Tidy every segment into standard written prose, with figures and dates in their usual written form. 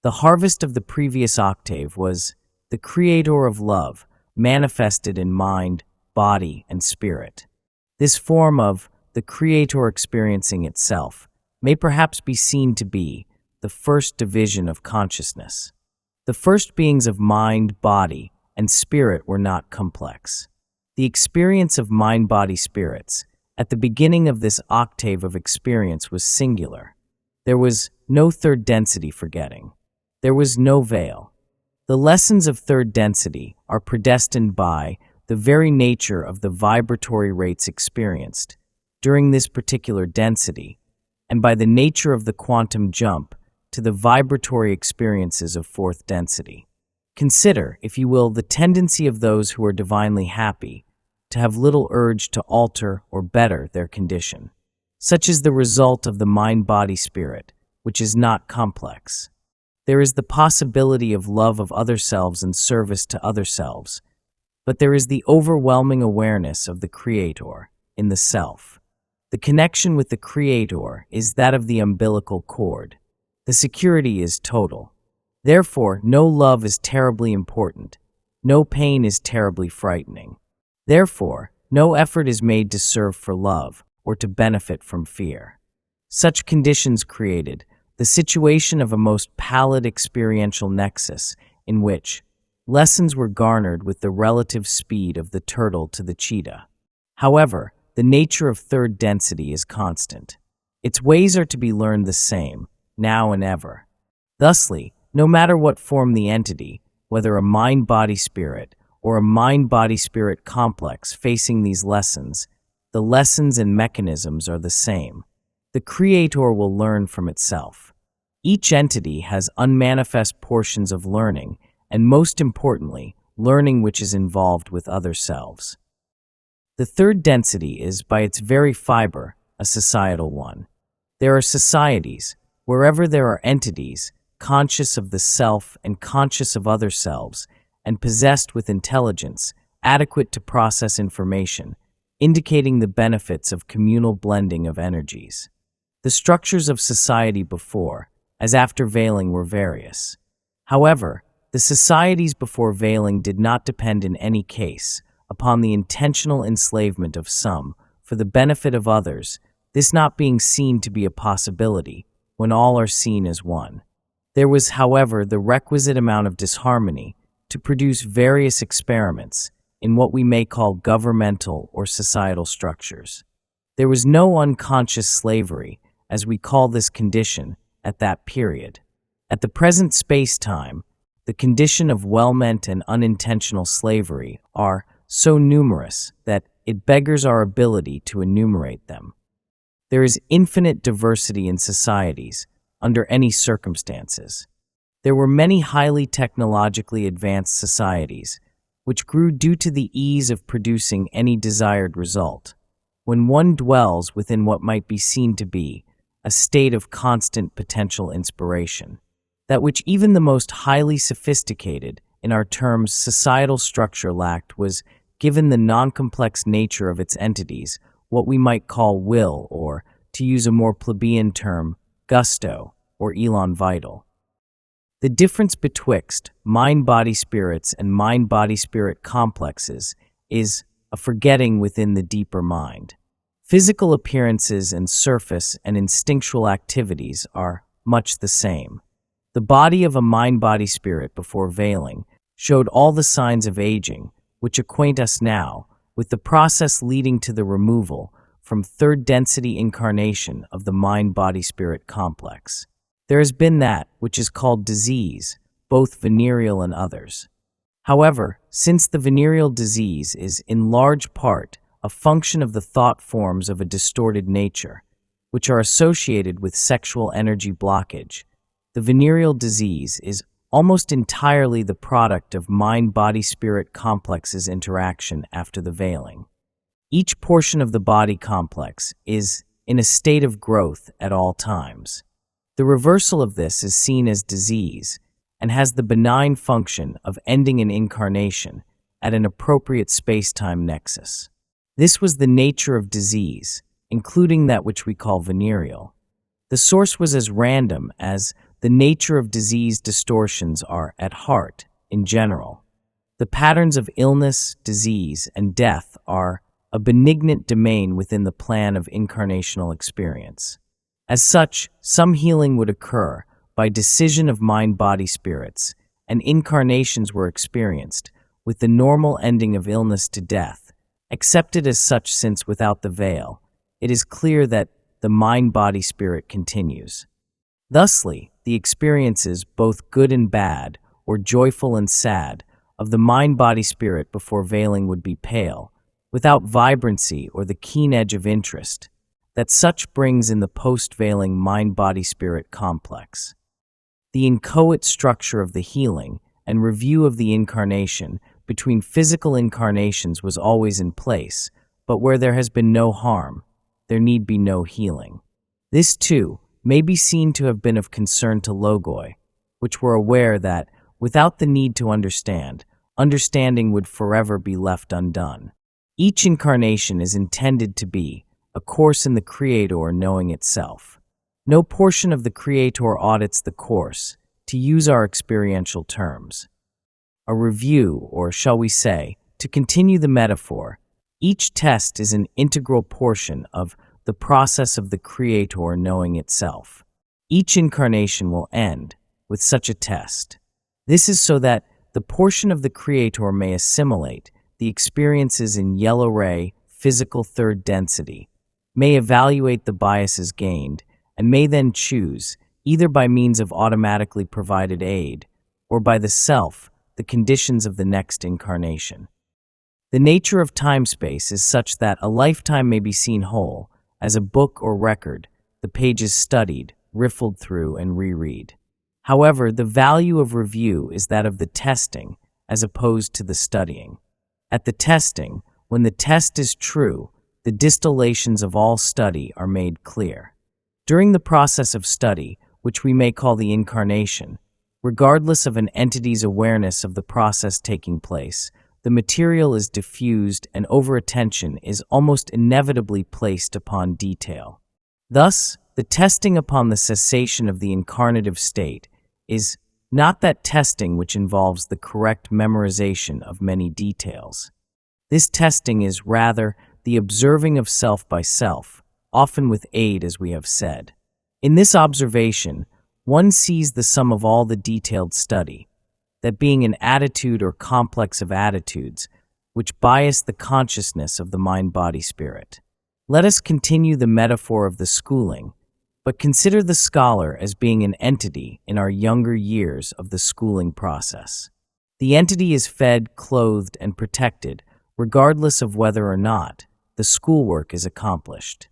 The harvest of the previous octave was the creator of love, manifested in mind, body, and spirit. This form of the creator experiencing itself may perhaps be seen to be the first division of consciousness. The first beings of mind, body, and spirit were not complex. The experience of mind-body spirits at the beginning of this octave of experience was singular. There was no third density for getting. There was no veil. The lessons of third density are predestined by the very nature of the vibratory rates experienced during this particular density, and by the nature of the quantum jump to the vibratory experiences of fourth density. Consider, if you will, the tendency of those who are divinely happy to have little urge to alter or better their condition. Such is the result of the mind-body spirit, which is not complex. There is the possibility of love of other selves and service to other selves, but there is the overwhelming awareness of the Creator in the self. The connection with the Creator is that of the umbilical cord. The security is total. Therefore, no love is terribly important. No pain is terribly frightening. Therefore, no effort is made to serve for love or to benefit from fear. Such conditions created the situation of a most pallid experiential nexus in which lessons were garnered with the relative speed of the turtle to the cheetah. However, the nature of third density is constant. Its ways are to be learned the same, now and ever. Thusly, no matter what form the entity, whether a mind-body-spirit or a mind-body-spirit complex facing these lessons, the lessons and mechanisms are the same. The Creator will learn from itself. Each entity has unmanifest portions of learning, and most importantly, learning which is involved with other selves. The third density is, by its very fiber, a societal one. There are societies, wherever there are entities, conscious of the self and conscious of other selves, and possessed with intelligence, adequate to process information, indicating the benefits of communal blending of energies. The structures of society before, as after veiling, were various. However, the societies before veiling did not depend in any case upon the intentional enslavement of some for the benefit of others, this not being seen to be a possibility when all are seen as one. There was, however, the requisite amount of disharmony to produce various experiments in what we may call governmental or societal structures. There was no unconscious slavery, as we call this condition, at that period. At the present space-time, the condition of well-meant and unintentional slavery are so numerous that it beggars our ability to enumerate them. There is infinite diversity in societies, under any circumstances. There were many highly technologically advanced societies, which grew due to the ease of producing any desired result, when one dwells within what might be seen to be a state of constant potential inspiration, that which even the most highly sophisticated, in our terms, societal structure lacked was, given the non-complex nature of its entities, what we might call will, or, to use a more plebeian term, gusto, or elan vital. The difference betwixt mind-body-spirits and mind-body-spirit complexes is a forgetting within the deeper mind. Physical appearances and surface and instinctual activities are much the same. The body of a mind-body-spirit before veiling showed all the signs of aging, which acquaint us now with the process leading to the removal from third density incarnation of the mind-body-spirit complex. There has been that which is called disease, both venereal and others. However, since the venereal disease is in large part a function of the thought forms of a distorted nature, which are associated with sexual energy blockage, the venereal disease is almost entirely the product of mind-body-spirit complexes interaction after the veiling. Each portion of the body complex is in a state of growth at all times. The reversal of this is seen as disease and has the benign function of ending an incarnation at an appropriate space-time nexus. This was the nature of disease, including that which we call venereal. The source was as random as the nature of disease distortions are at heart in general. The patterns of illness, disease, and death are a benignant domain within the plan of incarnational experience. As such, some healing would occur by decision of mind-body spirits, and incarnations were experienced, with the normal ending of illness to death, accepted as such since without the veil, it is clear that the mind-body spirit continues. Thusly, the experiences, both good and bad, or joyful and sad, of the mind-body spirit before veiling would be pale, without vibrancy or the keen edge of interest, that such brings in the post-veiling mind-body spirit complex. The inchoate structure of the healing and review of the incarnation between physical incarnations was always in place, but where there has been no harm, there need be no healing. This, too, may be seen to have been of concern to Logoi, which were aware that, without the need to understand, understanding would forever be left undone. Each incarnation is intended to be a course in the Creator knowing itself. No portion of the Creator audits the course, to use our experiential terms. A review, or shall we say, to continue the metaphor, each test is an integral portion of the process of the Creator knowing itself. Each incarnation will end with such a test. This is so that the portion of the Creator may assimilate the experiences in yellow ray, physical third density, may evaluate the biases gained, and may then choose, either by means of automatically provided aid, or by the self, the conditions of the next incarnation. The nature of time-space is such that a lifetime may be seen whole, as a book or record, the pages studied, riffled through, and reread. However, the value of review is that of the testing, as opposed to the studying. At the testing, when the test is true, the distillations of all study are made clear. During the process of study, which we may call the incarnation, regardless of an entity's awareness of the process taking place, the material is diffused and over-attention is almost inevitably placed upon detail. Thus, the testing upon the cessation of the incarnative state is not that testing which involves the correct memorization of many details. This testing is rather the observing of self by self, often with aid, as we have said. In this observation, one sees the sum of all the detailed study, that being an attitude or complex of attitudes, which bias the consciousness of the mind-body spirit. Let us continue the metaphor of the schooling, but consider the scholar as being an entity in our younger years of the schooling process. The entity is fed, clothed, and protected, regardless of whether or not the schoolwork is accomplished.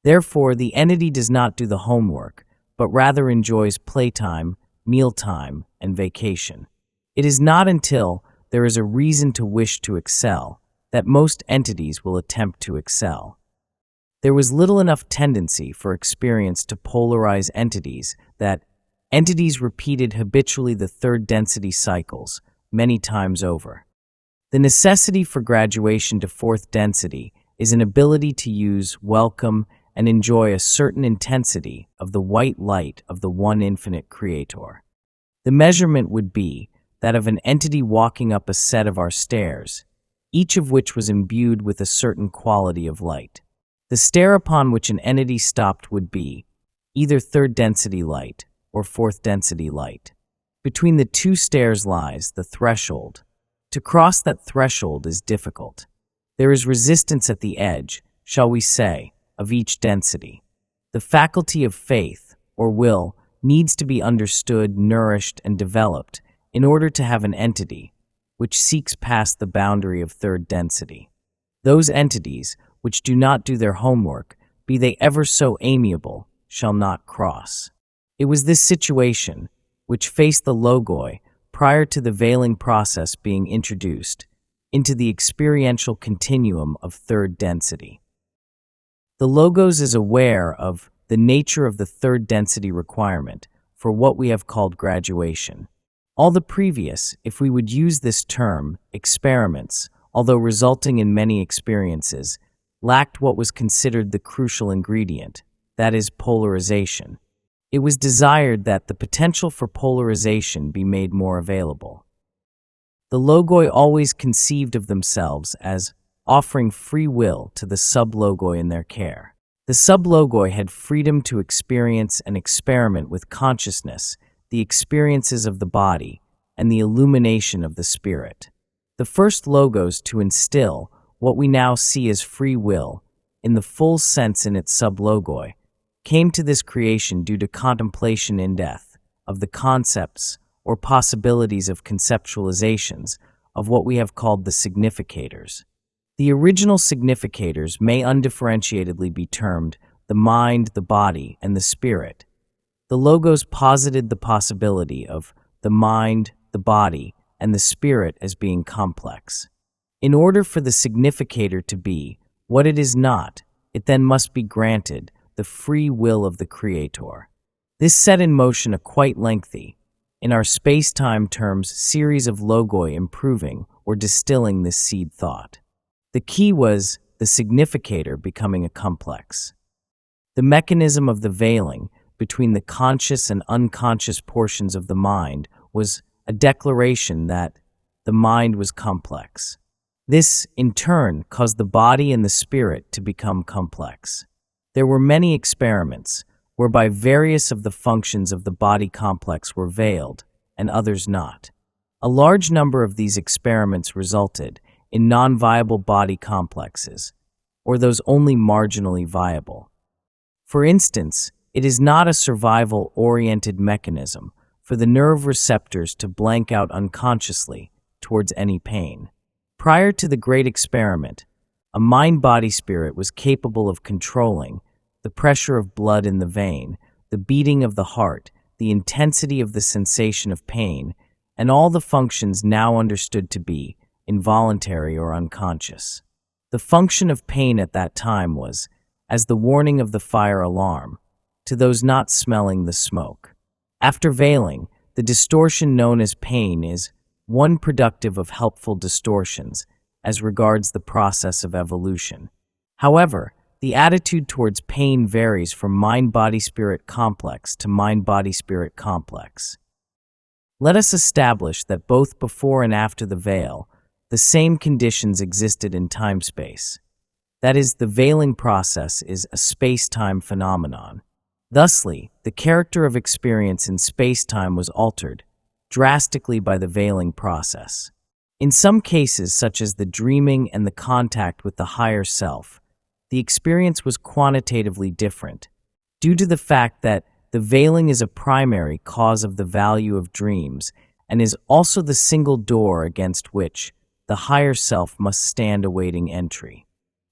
Therefore, the entity does not do the homework, but rather enjoys playtime, mealtime, and vacation. It is not until there is a reason to wish to excel that most entities will attempt to excel. There was little enough tendency for experience to polarize entities that entities repeated habitually the third density cycles many times over. The necessity for graduation to fourth density is an ability to use, welcome, and enjoy a certain intensity of the white light of the one infinite Creator. The measurement would be that of an entity walking up a set of our stairs, each of which was imbued with a certain quality of light. The stair upon which an entity stopped would be either third density light or fourth density light. Between the two stairs lies the threshold. To cross that threshold is difficult. There is resistance at the edge, shall we say, of each density. The faculty of faith, or will, needs to be understood, nourished, and developed in order to have an entity which seeks past the boundary of third density. Those entities which do not do their homework, be they ever so amiable, shall not cross. It was this situation which faced the Logoi prior to the veiling process being introduced into the experiential continuum of third density. The Logos is aware of the nature of the third density requirement for what we have called graduation. All the previous, if we would use this term, experiments, although resulting in many experiences, lacked what was considered the crucial ingredient, that is, polarization. It was desired that the potential for polarization be made more available. The logoi always conceived of themselves as offering free will to the sublogoi in their care. The sublogoi had freedom to experience and experiment with consciousness, the experiences of the body, and the illumination of the spirit. The first logos to instill what we now see as free will, in the full sense in its sublogoi, came to this creation due to contemplation in death of the concepts or possibilities of conceptualizations of what we have called the significators. The original significators may undifferentiatedly be termed the mind, the body, and the spirit. The logos posited the possibility of the mind, the body, and the spirit as being complex. In order for the significator to be what it is not, it then must be granted the free will of the creator. This set in motion a quite lengthy, in our space-time terms, series of logoi improving or distilling this seed thought. The key was the significator becoming a complex. The mechanism of the veiling between the conscious and unconscious portions of the mind was a declaration that the mind was complex. This, in turn, caused the body and the spirit to become complex. There were many experiments whereby various of the functions of the body complex were veiled and others not. A large number of these experiments resulted in non-viable body complexes, or those only marginally viable. For instance, it is not a survival-oriented mechanism for the nerve receptors to blank out unconsciously towards any pain. Prior to the great experiment, a mind-body spirit was capable of controlling the pressure of blood in the vein, the beating of the heart, the intensity of the sensation of pain, and all the functions now understood to be involuntary or unconscious. The function of pain at that time was as the warning of the fire alarm to those not smelling the smoke. After veiling, the distortion known as pain is one productive of helpful distortions as regards the process of evolution. However, the attitude towards pain varies from mind-body-spirit complex to mind-body-spirit complex. Let us establish that both before and after the veil, the same conditions existed in time-space. That is, the veiling process is a space-time phenomenon. Thusly, the character of experience in space-time was altered drastically by the veiling process. In some cases, such as the dreaming and the contact with the higher self, the experience was quantitatively different, due to the fact that the veiling is a primary cause of the value of dreams and is also the single door against which the higher self must stand awaiting entry.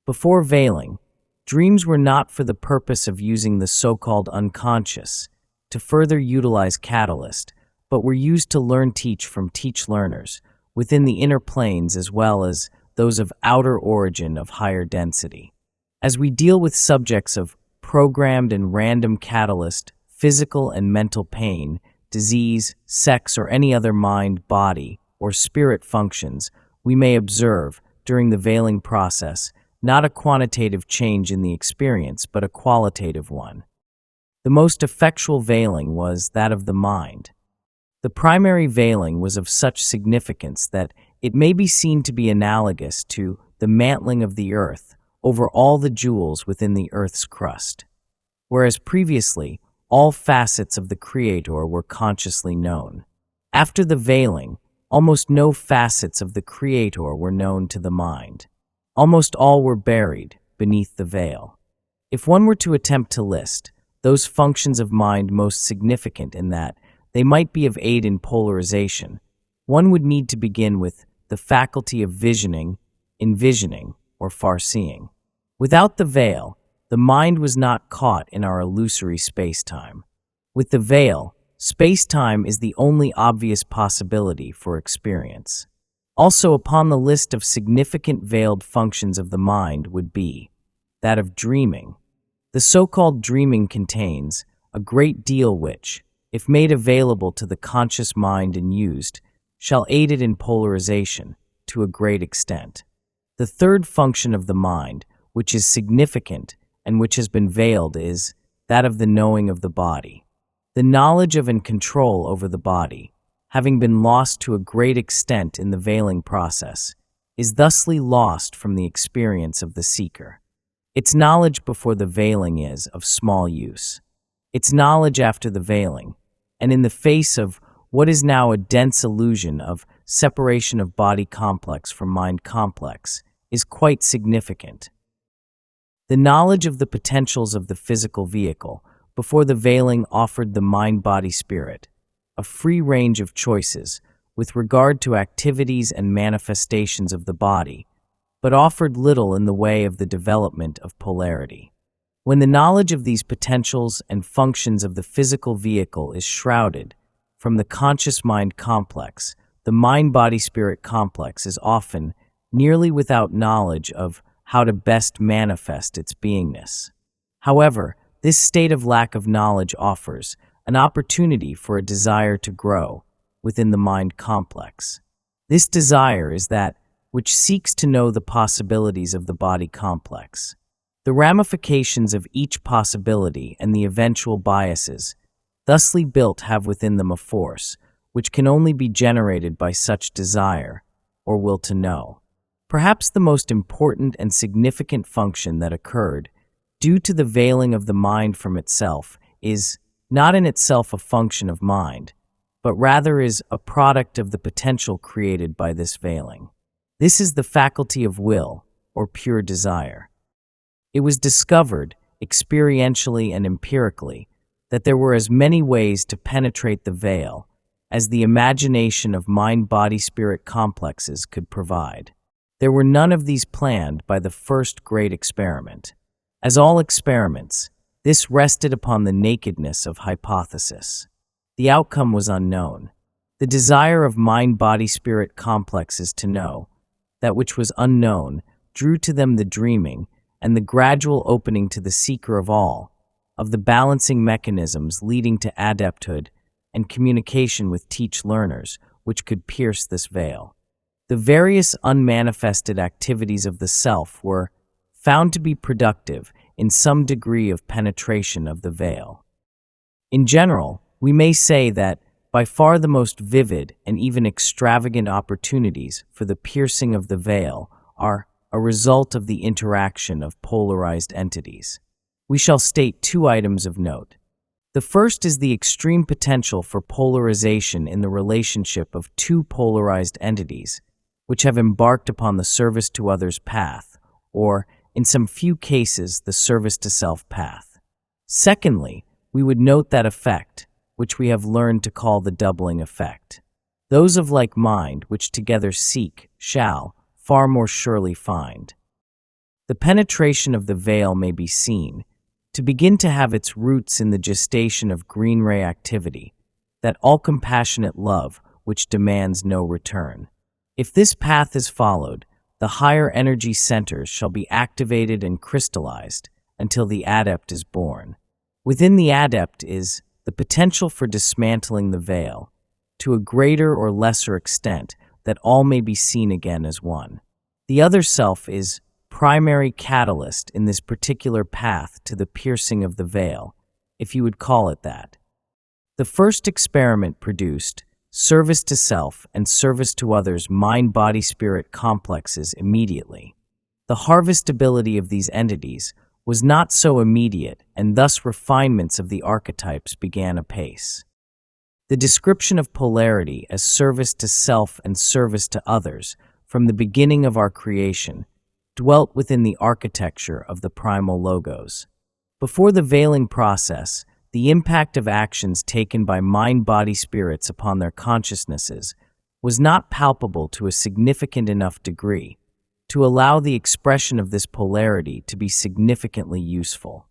Before veiling, dreams were not for the purpose of using the so-called unconscious to further utilize catalyst, but were used to teach from teach-learners within the inner planes as well as those of outer origin of higher density. As we deal with subjects of programmed and random catalyst, physical and mental pain, disease, sex, or any other mind, body, or spirit functions, we may observe, during the veiling process, not a quantitative change in the experience, but a qualitative one. The most effectual veiling was that of the mind. The primary veiling was of such significance that it may be seen to be analogous to the mantling of the earth over all the jewels within the earth's crust, whereas previously all facets of the Creator were consciously known. After the veiling, almost no facets of the Creator were known to the mind. Almost all were buried beneath the veil. If one were to attempt to list those functions of mind most significant in that they might be of aid in polarization, one would need to begin with the faculty of visioning, envisioning, or farseeing. Without the veil, the mind was not caught in our illusory space-time. With the veil, space-time is the only obvious possibility for experience. Also upon the list of significant veiled functions of the mind would be that of dreaming. The so-called dreaming contains a great deal which, if made available to the conscious mind and used, shall aid it in polarization to a great extent. The third function of the mind, which is significant and which has been veiled, is that of the knowing of the body. The knowledge of and control over the body, having been lost to a great extent in the veiling process, is thusly lost from the experience of the seeker. Its knowledge before the veiling is of small use. Its knowledge after the veiling, and in the face of what is now a dense illusion of separation of body complex from mind complex, is quite significant. The knowledge of the potentials of the physical vehicle before the veiling offered the mind-body-spirit a free range of choices with regard to activities and manifestations of the body, but offered little in the way of the development of polarity. When the knowledge of these potentials and functions of the physical vehicle is shrouded from the conscious mind complex, the mind-body-spirit complex is often nearly without knowledge of how to best manifest its beingness. However, this state of lack of knowledge offers an opportunity for a desire to grow within the mind complex. This desire is that which seeks to know the possibilities of the body complex. The ramifications of each possibility and the eventual biases thusly built have within them a force which can only be generated by such desire or will to know. Perhaps the most important and significant function that occurred due to the veiling of the mind from itself is not in itself a function of mind, but rather is a product of the potential created by this veiling. This is the faculty of will, or pure desire. It was discovered, experientially and empirically, that there were as many ways to penetrate the veil as the imagination of mind-body-spirit complexes could provide. There were none of these planned by the first great experiment. As all experiments, this rested upon the nakedness of hypothesis. The outcome was unknown. The desire of mind-body-spirit complexes to know that which was unknown drew to them the dreaming and the gradual opening to the seeker of all, of the balancing mechanisms leading to adepthood and communication with teach-learners which could pierce this veil. The various unmanifested activities of the self were found to be productive in some degree of penetration of the veil. In general, we may say that by far the most vivid and even extravagant opportunities for the piercing of the veil are a result of the interaction of polarized entities. We shall state two items of note. The first is the extreme potential for polarization in the relationship of two polarized entities, which have embarked upon the service to others path, or, in some few cases, the service to self path. Secondly, we would note that effect, which we have learned to call the doubling effect. Those of like mind which together seek shall far more surely find. The penetration of the veil may be seen to begin to have its roots in the gestation of green ray activity, that all-compassionate love which demands no return. If this path is followed, the higher energy centers shall be activated and crystallized until the adept is born. Within the adept is the potential for dismantling the veil, to a greater or lesser extent, that all may be seen again as one. The other self is primary catalyst in this particular path to the piercing of the veil, if you would call it that. The first experiment produced service to self and service to others mind-body-spirit complexes immediately. The harvestability of these entities was not so immediate, and thus refinements of the archetypes began apace. The description of polarity as service to self and service to others from the beginning of our creation dwelt within the architecture of the primal logos. Before the veiling process, the impact of actions taken by mind-body spirits upon their consciousnesses was not palpable to a significant enough degree to allow the expression of this polarity to be significantly useful.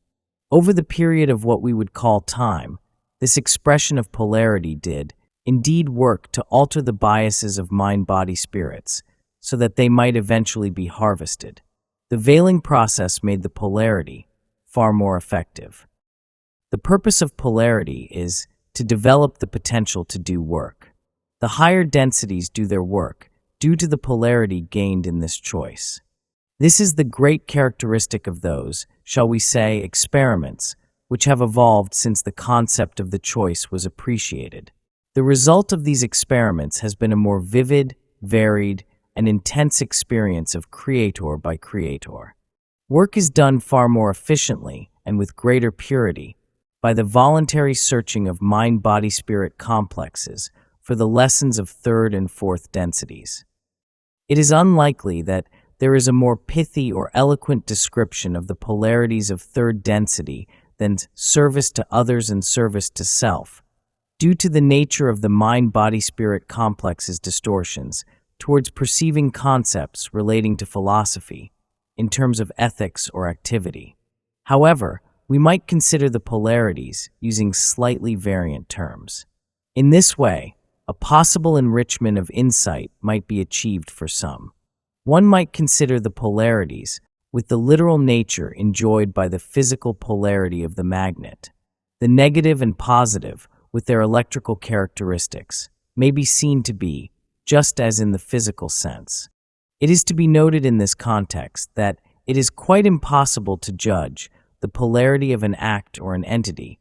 Over the period of what we would call time, this expression of polarity did indeed work to alter the biases of mind-body spirits so that they might eventually be harvested. The veiling process made the polarity far more effective. The purpose of polarity is to develop the potential to do work. The higher densities do their work due to the polarity gained in this choice. This is the great characteristic of those, shall we say, experiments, which have evolved since the concept of the choice was appreciated. The result of these experiments has been a more vivid, varied, and intense experience of creator by creator. Work is done far more efficiently and with greater purity by the voluntary searching of mind-body-spirit complexes for the lessons of third and fourth densities. It is unlikely that there is a more pithy or eloquent description of the polarities of third density than service to others and service to self, due to the nature of the mind-body-spirit complex's distortions towards perceiving concepts relating to philosophy in terms of ethics or activity. However, we might consider the polarities using slightly variant terms. In this way, a possible enrichment of insight might be achieved for some. One might consider the polarities with the literal nature enjoyed by the physical polarity of the magnet. The negative and positive, with their electrical characteristics, may be seen to be, just as in the physical sense. It is to be noted in this context that it is quite impossible to judge the polarity of an act or an entity,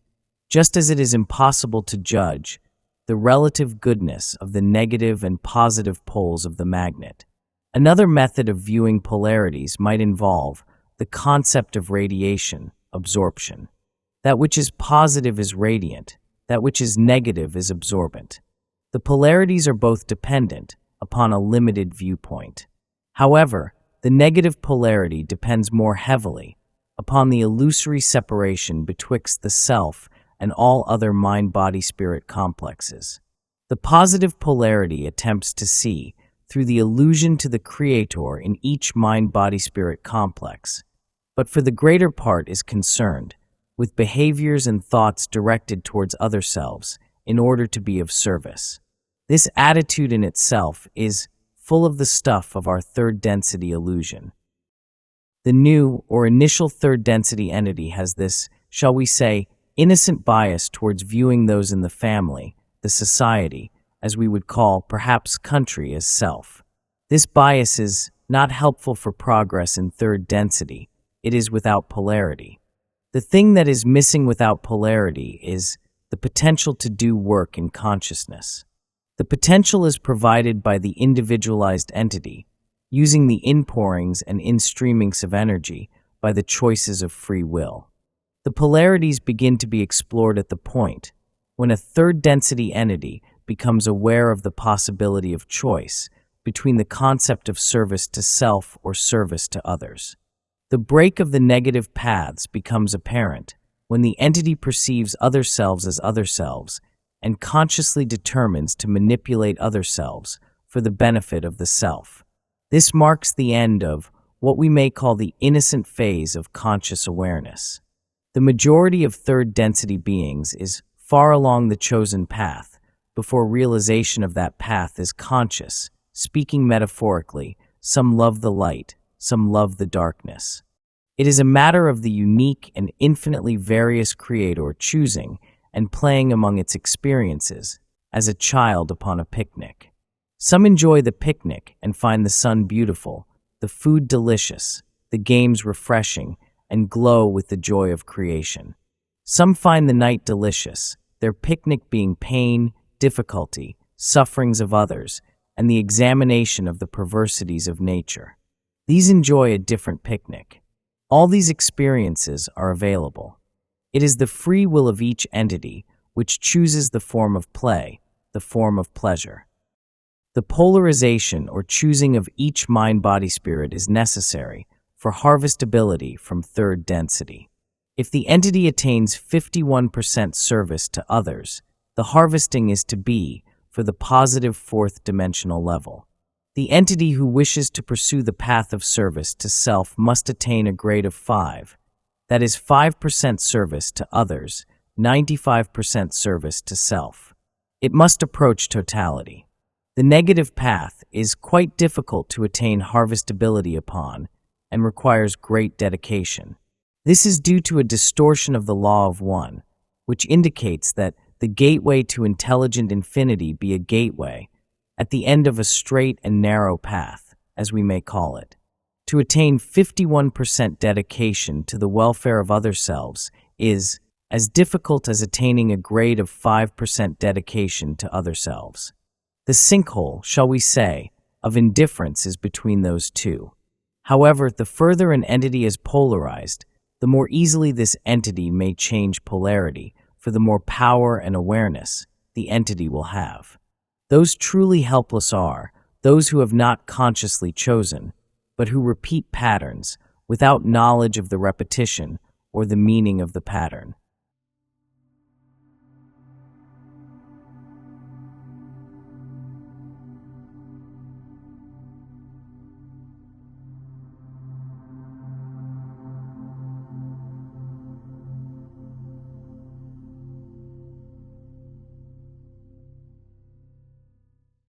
just as it is impossible to judge the relative goodness of the negative and positive poles of the magnet. Another method of viewing polarities might involve the concept of radiation, absorption. That which is positive is radiant, that which is negative is absorbent. The polarities are both dependent upon a limited viewpoint. However, the negative polarity depends more heavily upon the illusory separation betwixt the self and all other mind-body-spirit complexes. The positive polarity attempts to see through the illusion to the creator in each mind-body-spirit complex, but for the greater part is concerned with behaviors and thoughts directed towards other selves in order to be of service. This attitude in itself is full of the stuff of our third density illusion. The new or initial third density entity has this, shall we say, innocent bias towards viewing those in the family, the society, as we would call, perhaps country, as self. This bias is not helpful for progress in third density. It is without polarity. The thing that is missing without polarity is the potential to do work in consciousness. The potential is provided by the individualized entity, using the inpourings and instreamings of energy by the choices of free will. The polarities begin to be explored at the point when a third density entity becomes aware of the possibility of choice between the concept of service to self or service to others. The break of the negative paths becomes apparent when the entity perceives other selves as other selves and consciously determines to manipulate other selves for the benefit of the self. This marks the end of what we may call the innocent phase of conscious awareness. The majority of third density beings is far along the chosen path before realization of that path is conscious. Speaking metaphorically, some love the light, some love the darkness. It is a matter of the unique and infinitely various creator choosing and playing among its experiences as a child upon a picnic. Some enjoy the picnic and find the sun beautiful, the food delicious, the games refreshing, and glow with the joy of creation. Some find the night delicious, their picnic being pain, difficulty, sufferings of others, and the examination of the perversities of nature. These enjoy a different picnic. All these experiences are available. It is the free will of each entity which chooses the form of play, the form of pleasure. The polarization or choosing of each mind-body-spirit is necessary for harvestability from third density. If the entity attains 51% service to others, the harvesting is to be for the positive fourth dimensional level. The entity who wishes to pursue the path of service to self must attain a grade of 5, that is 5% service to others, 95% service to self. It must approach totality. The negative path is quite difficult to attain harvestability upon and requires great dedication. This is due to a distortion of the law of one, which indicates that the gateway to intelligent infinity be a gateway at the end of a straight and narrow path, as we may call it. To attain 51% dedication to the welfare of other selves is, as difficult as attaining a grade of 5% dedication to other selves. The sinkhole, shall we say, of indifference is between those two. However, the further an entity is polarized, the more easily this entity may change polarity for the more power and awareness the entity will have. Those truly helpless are those who have not consciously chosen, but who repeat patterns without knowledge of the repetition or the meaning of the pattern.